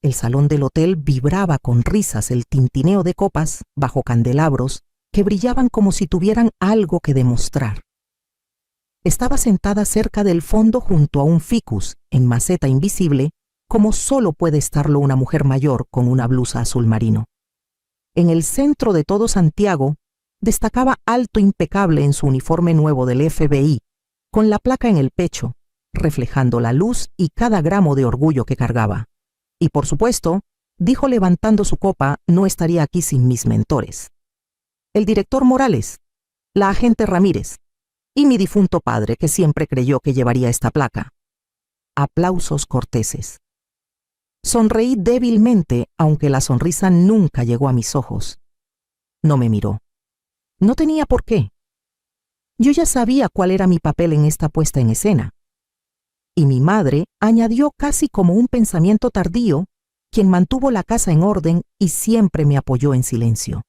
El salón del hotel vibraba con risas, el tintineo de copas bajo candelabros que brillaban como si tuvieran algo que demostrar. Estaba sentada cerca del fondo junto a un ficus en maceta invisible, como solo puede estarlo una mujer mayor con una blusa azul marino. En el centro de todo Santiago destacaba alto impecable en su uniforme nuevo del FBI, con la placa en el pecho, reflejando la luz y cada gramo de orgullo que cargaba. Y por supuesto, dijo levantando su copa, no estaría aquí sin mis mentores. El director Morales, la agente Ramírez y mi difunto padre, que siempre creyó que llevaría esta placa. Aplausos corteses. Sonreí débilmente, aunque la sonrisa nunca llegó a mis ojos. No me miró. No tenía por qué. Yo ya sabía cuál era mi papel en esta puesta en escena. Y mi madre añadió casi como un pensamiento tardío, quien mantuvo la casa en orden y siempre me apoyó en silencio.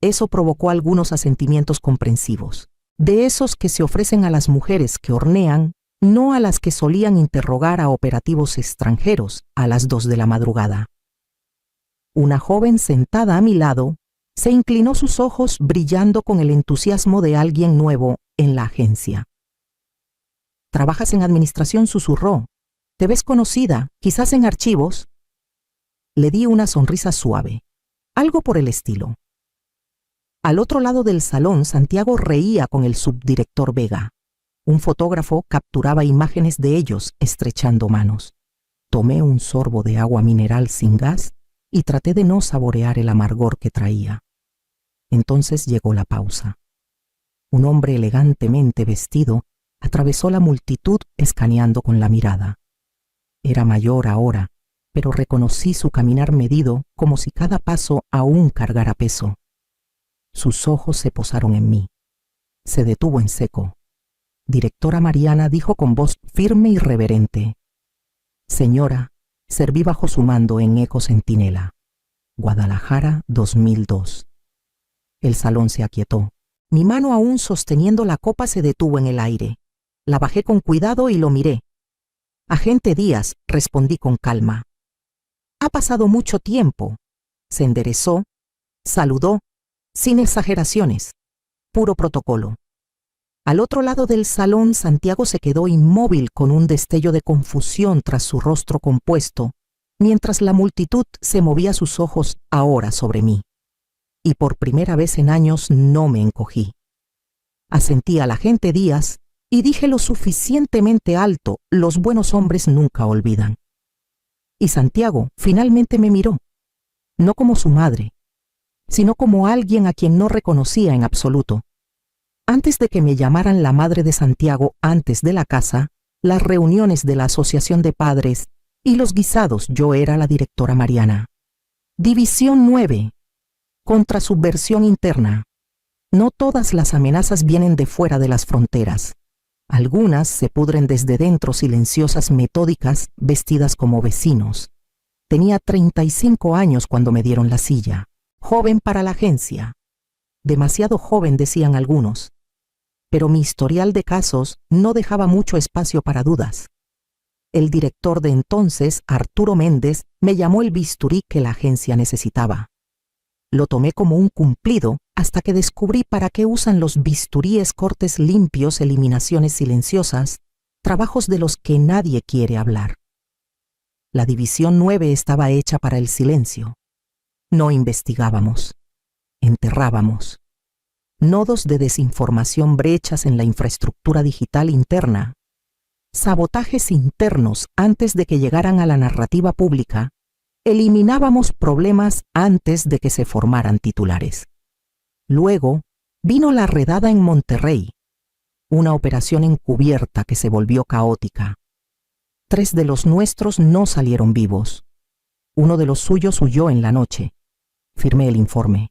Eso provocó algunos asentimientos comprensivos, de esos que se ofrecen a las mujeres que hornean, no a las que solían interrogar a operativos extranjeros a las 2 de la madrugada. Una joven sentada a mi lado se inclinó, sus ojos brillando con el entusiasmo de alguien nuevo en la agencia. «¿Trabajas en administración?», susurró. «¿Te ves conocida, quizás en archivos?» Le di una sonrisa suave, algo por el estilo. Al otro lado del salón, Santiago reía con el subdirector Vega. Un fotógrafo capturaba imágenes de ellos estrechando manos. Tomé un sorbo de agua mineral sin gas y traté de no saborear el amargor que traía. Entonces llegó la pausa. Un hombre elegantemente vestido atravesó la multitud escaneando con la mirada. Era mayor ahora, pero reconocí su caminar medido como si cada paso aún cargara peso. Sus ojos se posaron en mí. Se detuvo en seco. Directora Mariana dijo con voz firme y reverente: «Señora, serví bajo su mando en Eco Centinela, Guadalajara 2002». El salón se aquietó. Mi mano, aún sosteniendo la copa, se detuvo en el aire. La bajé con cuidado y lo miré. «Agente Díaz», respondí con calma. «Ha pasado mucho tiempo». Se enderezó, saludó, sin exageraciones, puro protocolo. Al otro lado del salón, Santiago se quedó inmóvil con un destello de confusión tras su rostro compuesto, mientras la multitud se movía sus ojos ahora sobre mí. Y por primera vez en años no me encogí. Asentí al agente Díaz y dije lo suficientemente alto: «Los buenos hombres nunca olvidan». Y Santiago finalmente me miró, no como su madre, sino como alguien a quien no reconocía en absoluto. Antes de que me llamaran la madre de Santiago, antes de la casa, las reuniones de la asociación de padres y los guisados, yo era la directora Mariana. División 9. Contrasubversión interna. No todas las amenazas vienen de fuera de las fronteras. Algunas se pudren desde dentro, silenciosas, metódicas, vestidas como vecinos. Tenía 35 años cuando me dieron la silla. Joven para la agencia. Demasiado joven, decían algunos. Pero mi historial de casos no dejaba mucho espacio para dudas. El director de entonces, Arturo Méndez, me llamó el bisturí que la agencia necesitaba. Lo tomé como un cumplido hasta que descubrí para qué usan los bisturíes: cortes limpios, eliminaciones silenciosas, trabajos de los que nadie quiere hablar. La División 9 estaba hecha para el silencio. No investigábamos, enterrábamos. Nodos de desinformación, brechas en la infraestructura digital interna, sabotajes internos antes de que llegaran a la narrativa pública. Eliminábamos problemas antes de que se formaran titulares. Luego vino la redada en Monterrey, una operación encubierta que se volvió caótica. 3 de los nuestros no salieron vivos. Uno de los suyos huyó en la noche. Firmé el informe.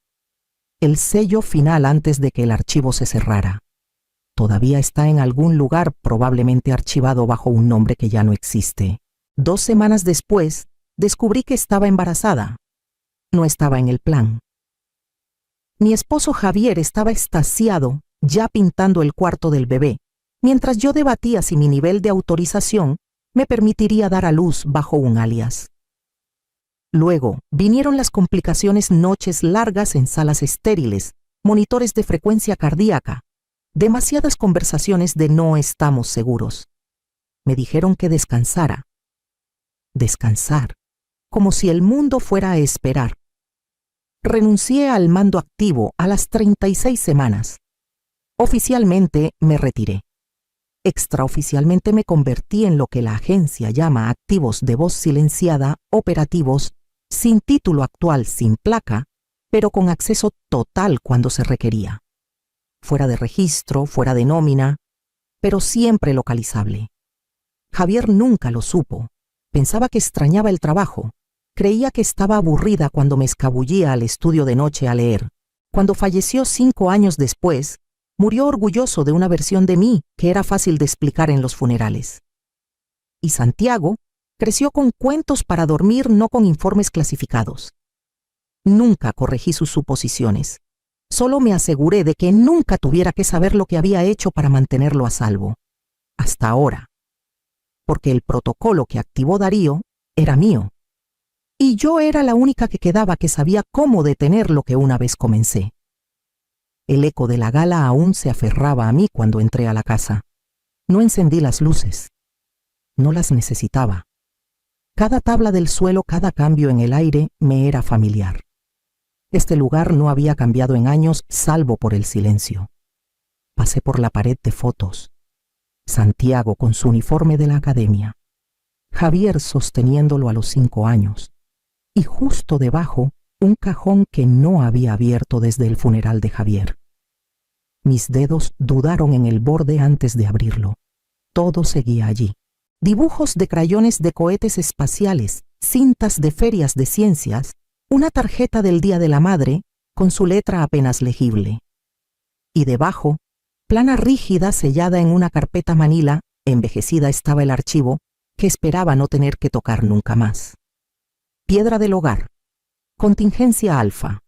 El sello final antes de que el archivo se cerrara. Todavía está en algún lugar, probablemente archivado bajo un nombre que ya no existe. 2 semanas después, descubrí que estaba embarazada. No estaba en el plan. Mi esposo Javier estaba extasiado, ya pintando el cuarto del bebé, mientras yo debatía si mi nivel de autorización me permitiría dar a luz bajo un alias. Luego vinieron las complicaciones, noches largas en salas estériles, monitores de frecuencia cardíaca, demasiadas conversaciones de no estamos seguros. Me dijeron que descansara. Descansar, como si el mundo fuera a esperar. Renuncié al mando activo a las 36 semanas. Oficialmente me retiré. Extraoficialmente me convertí en lo que la agencia llama activos de voz silenciada, operativos, sin título actual, sin placa, pero con acceso total cuando se requería. Fuera de registro, fuera de nómina, pero siempre localizable. Javier nunca lo supo. Pensaba que extrañaba el trabajo. Creía que estaba aburrida cuando me escabullía al estudio de noche a leer. Cuando falleció 5 años después, murió orgulloso de una versión de mí que era fácil de explicar en los funerales. Y Santiago creció con cuentos para dormir, no con informes clasificados. Nunca corregí sus suposiciones. Solo me aseguré de que nunca tuviera que saber lo que había hecho para mantenerlo a salvo. Hasta ahora. Porque el protocolo que activó Darío era mío. Y yo era la única que quedaba que sabía cómo detener lo que una vez comencé. El eco de la gala aún se aferraba a mí cuando entré a la casa. No encendí las luces. No las necesitaba. Cada tabla del suelo, cada cambio en el aire me era familiar. Este lugar no había cambiado en años, salvo por el silencio. Pasé por la pared de fotos. Santiago con su uniforme de la academia. Javier sosteniéndolo a los 5 años. Y justo debajo, un cajón que no había abierto desde el funeral de Javier. Mis dedos dudaron en el borde antes de abrirlo. Todo seguía allí. Dibujos de crayones de cohetes espaciales, cintas de ferias de ciencias, una tarjeta del Día de la Madre con su letra apenas legible. Y debajo, plana rígida sellada en una carpeta manila, envejecida estaba el archivo, que esperaba no tener que tocar nunca más. Piedra del hogar. Contingencia alfa.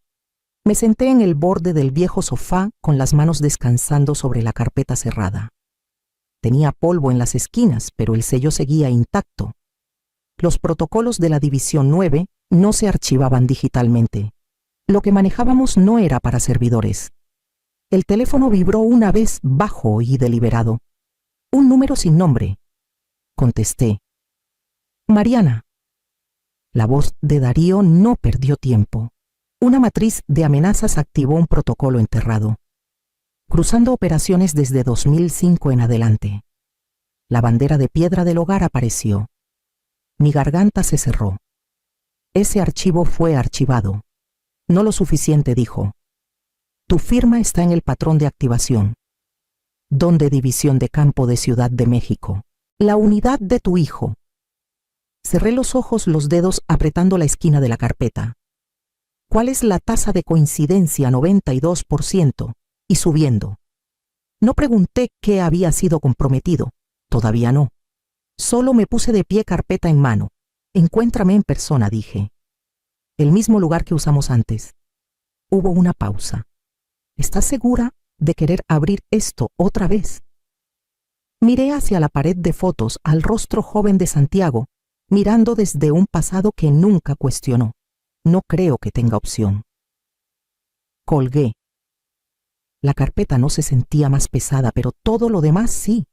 Me senté en el borde del viejo sofá con las manos descansando sobre la carpeta cerrada. Tenía polvo en las esquinas, pero el sello seguía intacto. Los protocolos de la División 9 no se archivaban digitalmente. Lo que manejábamos no era para servidores. El teléfono vibró una vez bajo y deliberado. Un número sin nombre. Contesté. Mariana. La voz de Darío no perdió tiempo. Una matriz de amenazas activó un protocolo enterrado. Cruzando operaciones desde 2005 en adelante. La bandera de piedra del hogar apareció. Mi garganta se cerró. Ese archivo fue archivado. No lo suficiente, dijo. Tu firma está en el patrón de activación. Don de División de Campo de Ciudad de México. La unidad de tu hijo. Cerré los ojos, los dedos apretando la esquina de la carpeta. ¿Cuál es la tasa de coincidencia? 92%. Y subiendo. No pregunté qué había sido comprometido. Todavía no. Solo me puse de pie, carpeta en mano. Encuéntrame en persona, dije. El mismo lugar que usamos antes. Hubo una pausa. ¿Estás segura de querer abrir esto otra vez? Miré hacia la pared de fotos, al rostro joven de Santiago, mirando desde un pasado que nunca cuestionó. No creo que tenga opción. Colgué. La carpeta no se sentía más pesada, pero todo lo demás sí.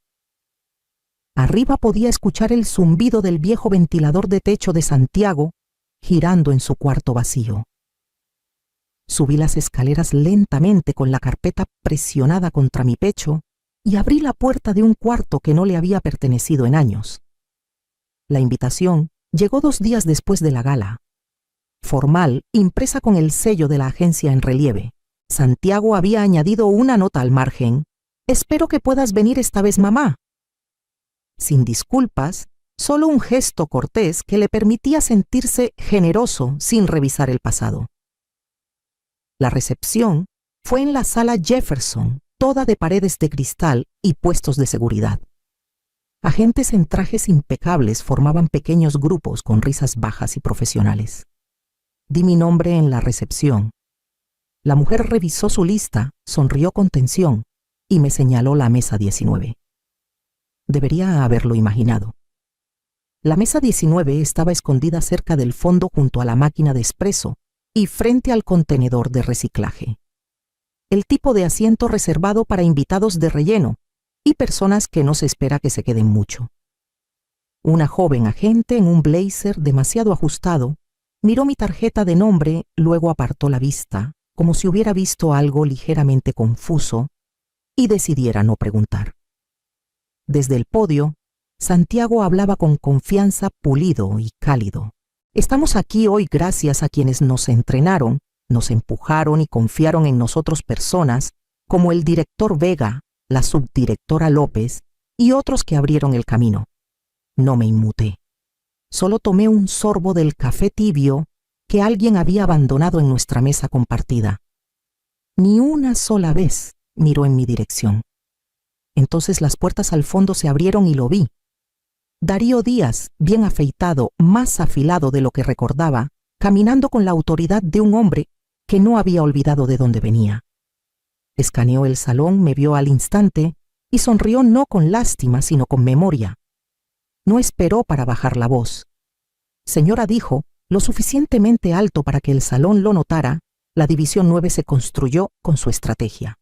Arriba podía escuchar el zumbido del viejo ventilador de techo de Santiago girando en su cuarto vacío. Subí las escaleras lentamente con la carpeta presionada contra mi pecho y abrí la puerta de un cuarto que no le había pertenecido en años. La invitación llegó 2 días después de la gala. Formal, impresa con el sello de la agencia en relieve. Santiago había añadido una nota al margen. Espero que puedas venir esta vez, mamá. Sin disculpas, solo un gesto cortés que le permitía sentirse generoso sin revisar el pasado. La recepción fue en la sala Jefferson, toda de paredes de cristal y puestos de seguridad. Agentes en trajes impecables formaban pequeños grupos con risas bajas y profesionales. Di mi nombre en la recepción. La mujer revisó su lista, sonrió con tensión y me señaló la mesa 19. Debería haberlo imaginado. La mesa 19 estaba escondida cerca del fondo junto a la máquina de espresso y frente al contenedor de reciclaje. El tipo de asiento reservado para invitados de relleno y personas que no se espera que se queden mucho. Una joven agente en un blazer demasiado ajustado miró mi tarjeta de nombre, luego apartó la vista, como si hubiera visto algo ligeramente confuso y decidiera no preguntar. Desde el podio, Santiago hablaba con confianza, pulido y cálido. Estamos aquí hoy gracias a quienes nos entrenaron, nos empujaron y confiaron en nosotros personas como el director Vega, la subdirectora López y otros que abrieron el camino. No me inmuté. Solo tomé un sorbo del café tibio que alguien había abandonado en nuestra mesa compartida. Ni una sola vez miró en mi dirección. Entonces las puertas al fondo se abrieron y lo vi. Darío Díaz, bien afeitado, más afilado de lo que recordaba, caminando con la autoridad de un hombre que no había olvidado de dónde venía. Escaneó el salón, me vio al instante y sonrió no con lástima, sino con memoria. No esperó para bajar la voz. Señora, dijo, lo suficientemente alto para que el salón lo notara, la División 9 se construyó con su estrategia.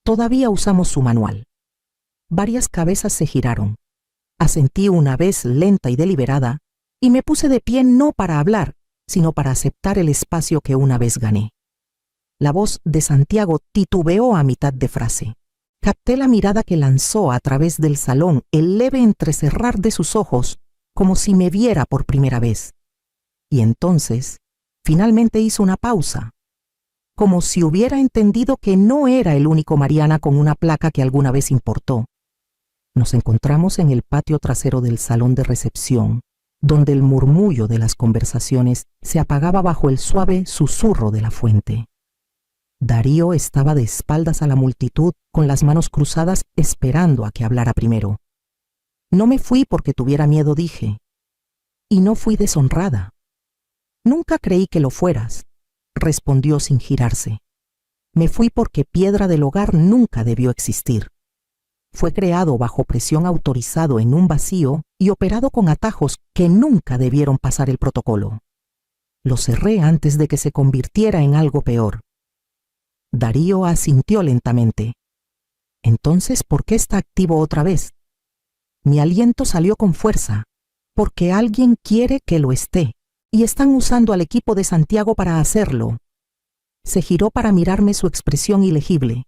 Todavía usamos su manual. Varias cabezas se giraron. Asentí una vez lenta y deliberada, y me puse de pie no para hablar, sino para aceptar el espacio que una vez gané. La voz de Santiago titubeó a mitad de frase. Capté la mirada que lanzó a través del salón, el leve entrecerrar de sus ojos, como si me viera por primera vez. Y entonces, finalmente hizo una pausa, como si hubiera entendido que no era el único Mariana con una placa que alguna vez importó. Nos encontramos en el patio trasero del salón de recepción, donde el murmullo de las conversaciones se apagaba bajo el suave susurro de la fuente. Darío estaba de espaldas a la multitud, con las manos cruzadas, esperando a que hablara primero. No me fui porque tuviera miedo, dije. Y no fui deshonrada. Nunca creí que lo fueras, respondió sin girarse. Me fui porque Piedra del Hogar nunca debió existir. Fue creado bajo presión, autorizado en un vacío y operado con atajos que nunca debieron pasar el protocolo. Lo cerré antes de que se convirtiera en algo peor. Darío asintió lentamente. Entonces, ¿por qué está activo otra vez? Mi aliento salió con fuerza, porque alguien quiere que lo esté, y están usando al equipo de Santiago para hacerlo. Se giró para mirarme, su expresión ilegible.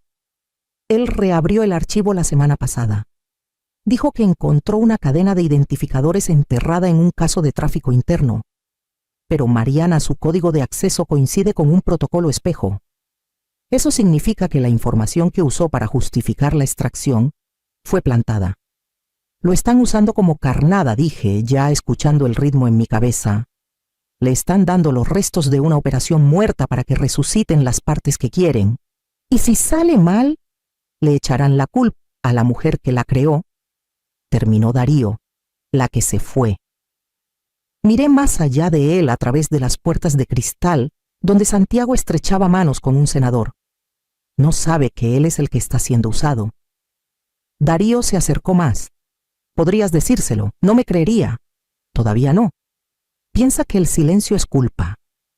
Él reabrió el archivo la semana pasada. Dijo que encontró una cadena de identificadores enterrada en un caso de tráfico interno. Pero Mariana, su código de acceso coincide con un protocolo espejo. Eso significa que la información que usó para justificar la extracción fue plantada. Lo están usando como carnada, dije, ya escuchando el ritmo en mi cabeza. Le están dando los restos de una operación muerta para que resuciten las partes que quieren. Y si sale mal, le echarán la culpa a la mujer que la creó. Terminó Darío, la que se fue. Miré más allá de él a través de las puertas de cristal, donde Santiago estrechaba manos con un senador. No sabe que él es el que está siendo usado. Darío se acercó más. Podrías decírselo, no me creería. Todavía no. Piensa que el silencio es culpa.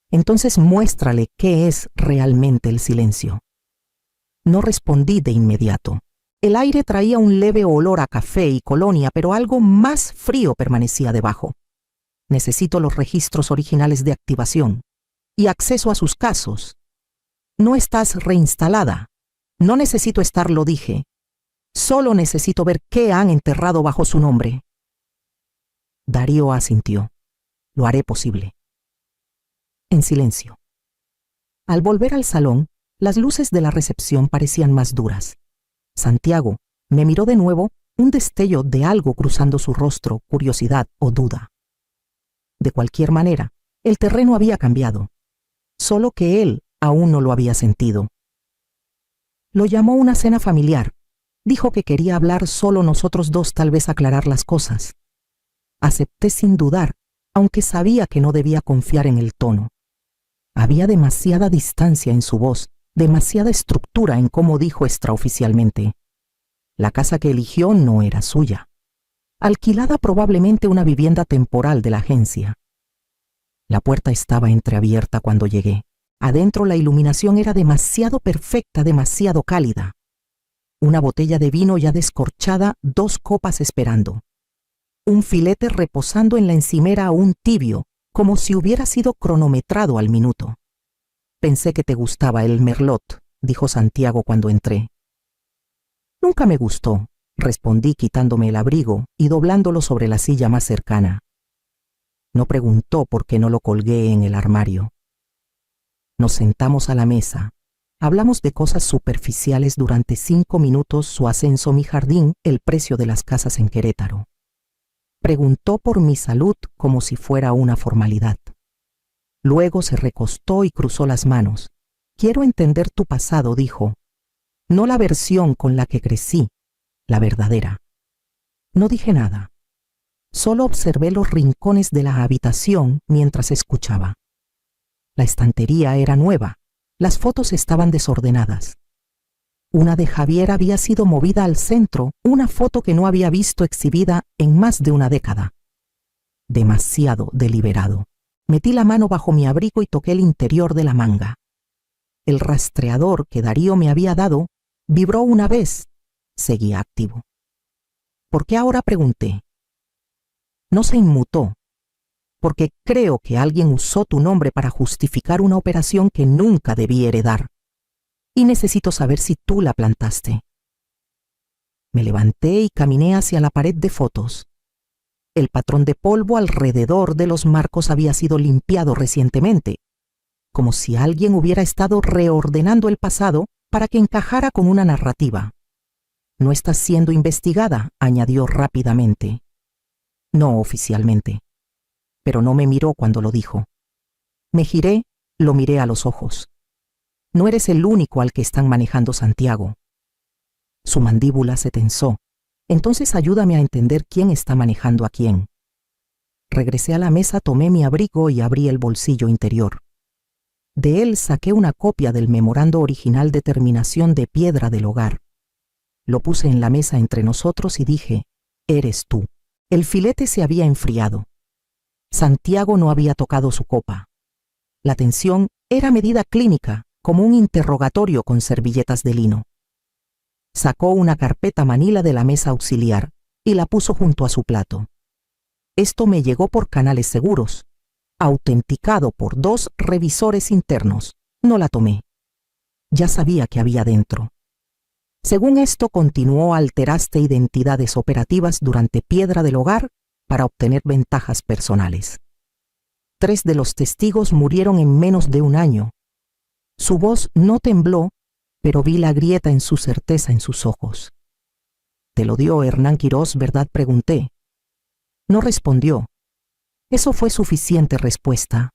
Entonces muéstrale qué es realmente el silencio. No respondí de inmediato. El aire traía un leve olor a café y colonia, pero algo más frío permanecía debajo. Necesito los registros originales de activación y acceso a sus casos. No estás reinstalada. No necesito estarlo, dije. Solo necesito ver qué han enterrado bajo su nombre. Darío asintió. Lo haré posible. En silencio. Al volver al salón, las luces de la recepción parecían más duras. Santiago me miró de nuevo, un destello de algo cruzando su rostro, curiosidad o duda. De cualquier manera, el terreno había cambiado, solo que él aún no lo había sentido. Lo llamó una cena familiar. Dijo que quería hablar solo nosotros dos, tal vez aclarar las cosas. Acepté sin dudar, aunque sabía que no debía confiar en el tono. Había demasiada distancia en su voz, demasiada estructura en cómo dijo extraoficialmente. La casa que eligió no era suya. alquilada probablemente una vivienda temporal de la agencia. La puerta estaba entreabierta cuando llegué. Adentro la iluminación era demasiado perfecta, demasiado cálida. Una botella de vino ya descorchada, 2 copas esperando. Un filete reposando en la encimera aún tibio, como si hubiera sido cronometrado al minuto. Pensé que te gustaba el merlot, dijo Santiago cuando entré. Nunca me gustó, respondí quitándome el abrigo y doblándolo sobre la silla más cercana. No preguntó por qué no lo colgué en el armario. Nos sentamos a la mesa. Hablamos de cosas superficiales durante 5 minutos: su ascenso, mi jardín, el precio de las casas en Querétaro. Preguntó por mi salud como si fuera una formalidad. Luego se recostó y cruzó las manos. Quiero entender tu pasado, dijo. No la versión con la que crecí, la verdadera. No dije nada. Solo observé los rincones de la habitación mientras escuchaba. La estantería era nueva. Las fotos estaban desordenadas. Una de Javier había sido movida al centro, una foto que no había visto exhibida en más de una década. Demasiado deliberado. Metí la mano bajo mi abrigo y toqué el interior de la manga. El rastreador que Darío me había dado vibró una vez. Seguía activo. ¿Por qué ahora?, pregunté. No se inmutó. Porque creo que alguien usó tu nombre para justificar una operación que nunca debí heredar. Y necesito saber si tú la plantaste. Me levanté y caminé hacia la pared de fotos. El patrón de polvo alrededor de los marcos había sido limpiado recientemente, como si alguien hubiera estado reordenando el pasado para que encajara con una narrativa. No estás siendo investigada, añadió rápidamente. No oficialmente. Pero no me miró cuando lo dijo. Me giré, lo miré a los ojos. No eres el único al que están manejando, Santiago. Su mandíbula se tensó. Entonces ayúdame a entender quién está manejando a quién. Regresé a la mesa, tomé mi abrigo y abrí el bolsillo interior. De él saqué una copia del memorando original de terminación de Piedra del Hogar. Lo puse en la mesa entre nosotros y dije, eres tú. El filete se había enfriado. Santiago no había tocado su copa. La tensión era medida clínica, como un interrogatorio con servilletas de lino. Sacó una carpeta manila de la mesa auxiliar y la puso junto a su plato. Esto me llegó por canales seguros, autenticado por 2 revisores internos. No la tomé. Ya sabía qué había dentro. Según esto, continuó, alteraste identidades operativas durante Piedra del Hogar para obtener ventajas personales. 3 de los testigos murieron en menos de un año. Su voz no tembló, pero vi la grieta en su certeza en sus ojos. ¿Te lo dio Hernán Quirós, verdad?, pregunté. No respondió. Eso fue suficiente respuesta.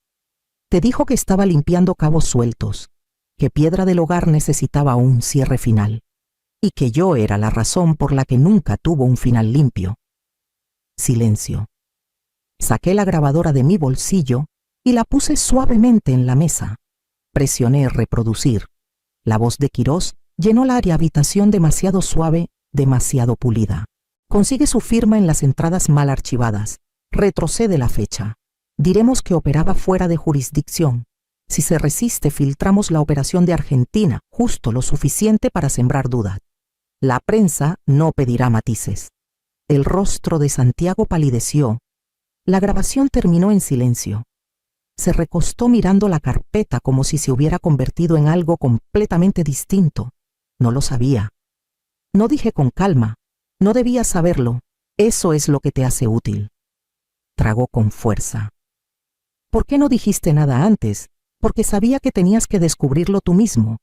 Te dijo que estaba limpiando cabos sueltos, que Piedra del Hogar necesitaba un cierre final, y que yo era la razón por la que nunca tuvo un final limpio. Silencio. Saqué la grabadora de mi bolsillo y la puse suavemente en la mesa. Presioné reproducir. La voz de Quirós llenó la habitación, demasiado suave, demasiado pulida. Consigue su firma en las entradas mal archivadas. Retrocede la fecha. Diremos que operaba fuera de jurisdicción. Si se resiste, filtramos la operación de Argentina, justo lo suficiente para sembrar dudas. La prensa no pedirá matices. El rostro de Santiago palideció. La grabación terminó en silencio. Se recostó mirando la carpeta como si se hubiera convertido en algo completamente distinto. No lo sabía. No dije con calma. No debías saberlo. Eso es lo que te hace útil. Tragó con fuerza. ¿Por qué no dijiste nada antes? Porque sabía que tenías que descubrirlo tú mismo.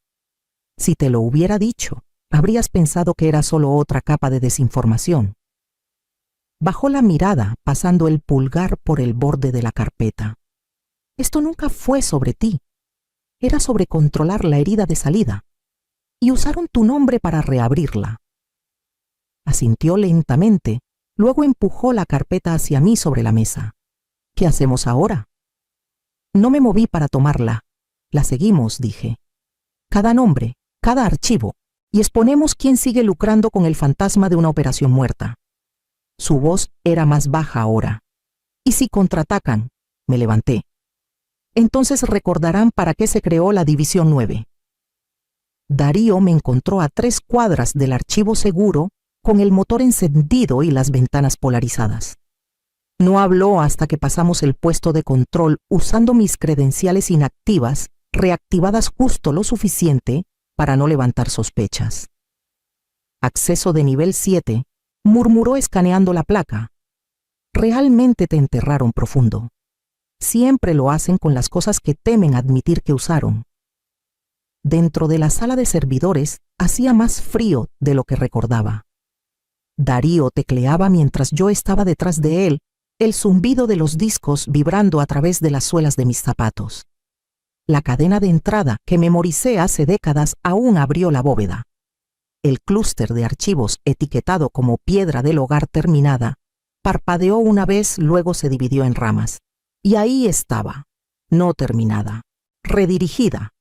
Si te lo hubiera dicho, habrías pensado que era solo otra capa de desinformación. Bajó la mirada, pasando el pulgar por el borde de la carpeta. Esto nunca fue sobre ti. Era sobre controlar la herida de salida. Y usaron tu nombre para reabrirla. Asintió lentamente, luego empujó la carpeta hacia mí sobre la mesa. ¿Qué hacemos ahora? No me moví para tomarla. La seguimos, dije. Cada nombre, cada archivo, y exponemos quién sigue lucrando con el fantasma de una operación muerta. Su voz era más baja ahora. ¿Y si contraatacan? Me levanté. Entonces recordarán para qué se creó la División 9. Darío me encontró a 3 cuadras del archivo seguro, con el motor encendido y las ventanas polarizadas. No habló hasta que pasamos el puesto de control usando mis credenciales inactivas, reactivadas justo lo suficiente para no levantar sospechas. Acceso de nivel 7, murmuró escaneando la placa. Realmente te enterraron profundo. Siempre lo hacen con las cosas que temen admitir que usaron. Dentro de la sala de servidores hacía más frío de lo que recordaba. Darío tecleaba mientras yo estaba detrás de él, el zumbido de los discos vibrando a través de las suelas de mis zapatos. La cadena de entrada que memoricé hace décadas aún abrió la bóveda. El clúster de archivos etiquetado como piedra del hogar terminada parpadeó una vez, luego se dividió en ramas. Y ahí estaba, no terminada, redirigida.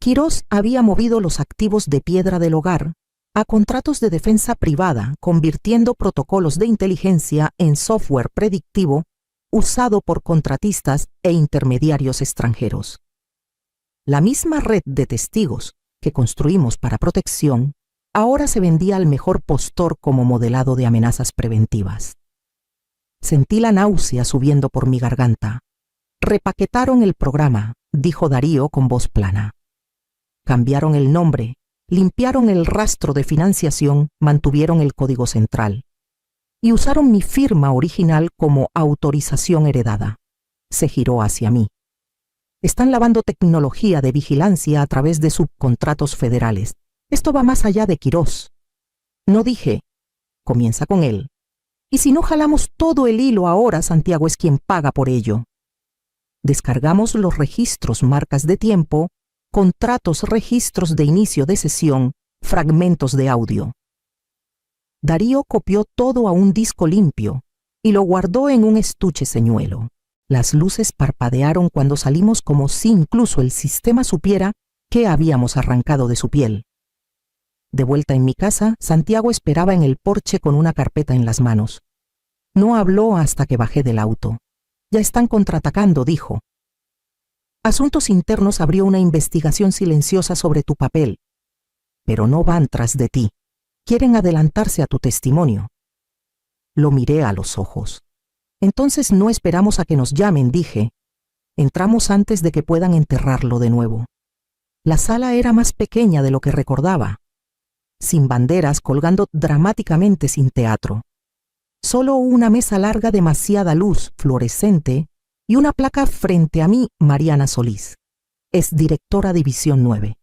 Quirós había movido los activos de piedra del hogar a contratos de defensa privada, convirtiendo protocolos de inteligencia en software predictivo usado por contratistas e intermediarios extranjeros. La misma red de testigos que construimos para protección ahora se vendía al mejor postor como modelado de amenazas preventivas. Sentí la náusea subiendo por mi garganta. Repaquetaron el programa, dijo Darío con voz plana. Cambiaron el nombre, limpiaron el rastro de financiación, mantuvieron el código central. Y usaron mi firma original como autorización heredada. Se giró hacia mí. Están lavando tecnología de vigilancia a través de subcontratos federales. Esto va más allá de Quirós. No dije, comienza con él. Y si no jalamos todo el hilo ahora, Santiago es quien paga por ello. Descargamos los registros, marcas de tiempo, contratos, registros de inicio de sesión, fragmentos de audio. Darío copió todo a un disco limpio y lo guardó en un estuche señuelo. Las luces parpadearon cuando salimos como si incluso el sistema supiera qué habíamos arrancado de su piel. De vuelta en mi casa, Santiago esperaba en el porche con una carpeta en las manos. No habló hasta que bajé del auto. Ya están contraatacando, dijo. Asuntos Internos abrió una investigación silenciosa sobre tu papel, pero no van tras de ti. Quieren adelantarse a tu testimonio. Lo miré a los ojos. Entonces no esperamos a que nos llamen, dije. Entramos antes de que puedan enterrarlo de nuevo. La sala era más pequeña de lo que recordaba, sin banderas colgando dramáticamente sin teatro. Solo una mesa larga, demasiada luz fluorescente y una placa frente a mí, Mariana Solís, exdirectora División 9.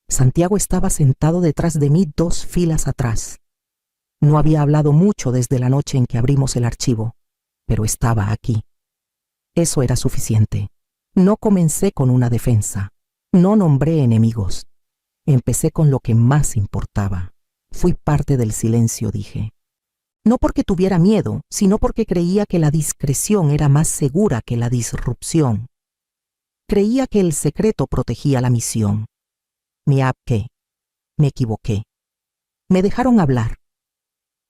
Santiago estaba sentado detrás de mí 2 filas atrás. No había hablado mucho desde la noche en que abrimos el archivo, pero estaba aquí. Eso era suficiente. No comencé con una defensa. No nombré enemigos. Empecé con lo que más importaba. Fui parte del silencio, dije. No porque tuviera miedo, sino porque creía que la discreción era más segura que la disrupción. Creía que el secreto protegía la misión. Me abqué. Me equivoqué. Me dejaron hablar.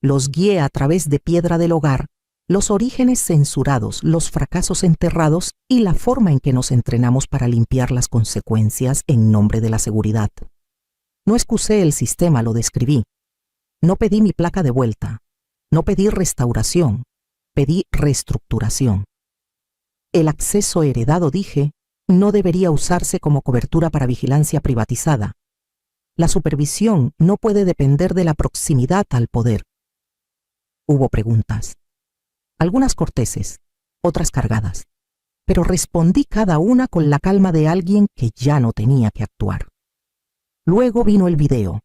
Los guié a través de piedra del hogar, los orígenes censurados, los fracasos enterrados y la forma en que nos entrenamos para limpiar las consecuencias en nombre de la seguridad. No excusé el sistema, lo describí. No pedí mi placa de vuelta. No pedí restauración. Pedí reestructuración. El acceso heredado, dije, no debería usarse como cobertura para vigilancia privatizada. La supervisión no puede depender de la proximidad al poder. Hubo preguntas. Algunas corteses, otras cargadas. Pero respondí cada una con la calma de alguien que ya no tenía que actuar. Luego vino el video.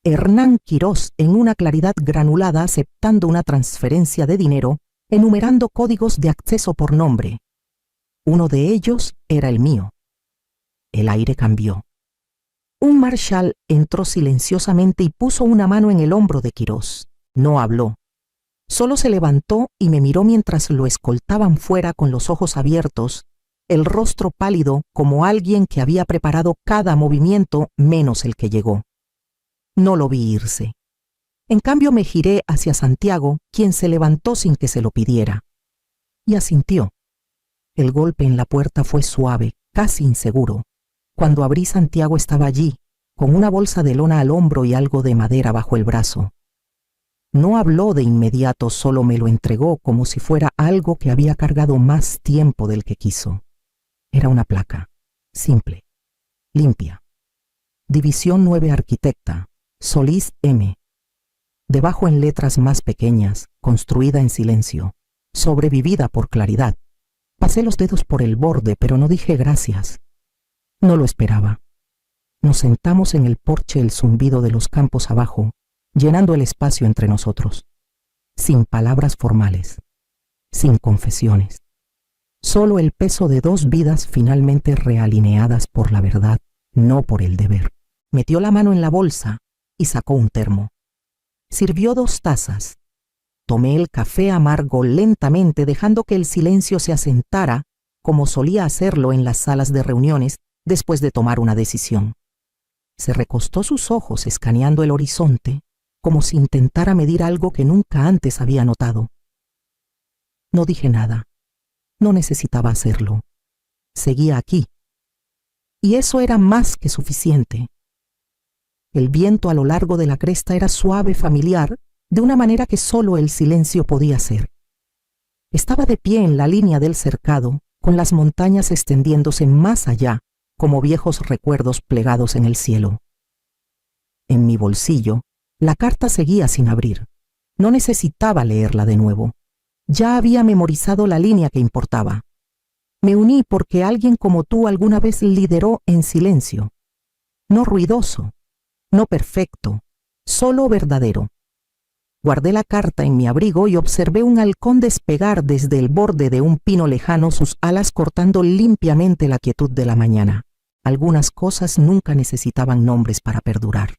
Hernán Quirós en una claridad granulada aceptando una transferencia de dinero, enumerando códigos de acceso por nombre. Uno de ellos era el mío. El aire cambió. Un marshal entró silenciosamente y puso una mano en el hombro de Quirós. No habló. Solo se levantó y me miró mientras lo escoltaban fuera con los ojos abiertos, el rostro pálido como alguien que había preparado cada movimiento menos el que llegó. No lo vi irse. En cambio me giré hacia Santiago, quien se levantó sin que se lo pidiera. Y asintió. El golpe en la puerta fue suave, casi inseguro. Cuando abrí, Santiago estaba allí, con una bolsa de lona al hombro y algo de madera bajo el brazo. No habló de inmediato, solo me lo entregó como si fuera algo que había cargado más tiempo del que quiso. Era una placa, simple, limpia. División 9 Arquitecta, Solís M. Debajo en letras más pequeñas, construida en silencio, sobrevivida por claridad. Pasé los dedos por el borde, pero no dije gracias. No lo esperaba. Nos sentamos en el porche, el zumbido de los campos abajo, llenando el espacio entre nosotros. Sin palabras formales, sin confesiones. Solo el peso de dos vidas finalmente realineadas por la verdad, no por el deber. Metió la mano en la bolsa y sacó un termo. Sirvió 2 tazas. Tomé el café amargo lentamente, dejando que el silencio se asentara, como solía hacerlo en las salas de reuniones después de tomar una decisión. Se recostó sus ojos escaneando el horizonte, como si intentara medir algo que nunca antes había notado. No dije nada. No necesitaba hacerlo. Seguía aquí. Y eso era más que suficiente. El viento a lo largo de la cresta era suave, familiar, de una manera que solo el silencio podía hacer. Estaba de pie en la línea del cercado, con las montañas extendiéndose más allá, como viejos recuerdos plegados en el cielo. En mi bolsillo, la carta seguía sin abrir. No necesitaba leerla de nuevo. Ya había memorizado la línea que importaba. Me uní porque alguien como tú alguna vez lideró en silencio. No ruidoso, no perfecto, solo verdadero. Guardé la carta en mi abrigo y observé un halcón despegar desde el borde de un pino lejano, sus alas cortando limpiamente la quietud de la mañana. Algunas cosas nunca necesitaban nombres para perdurar.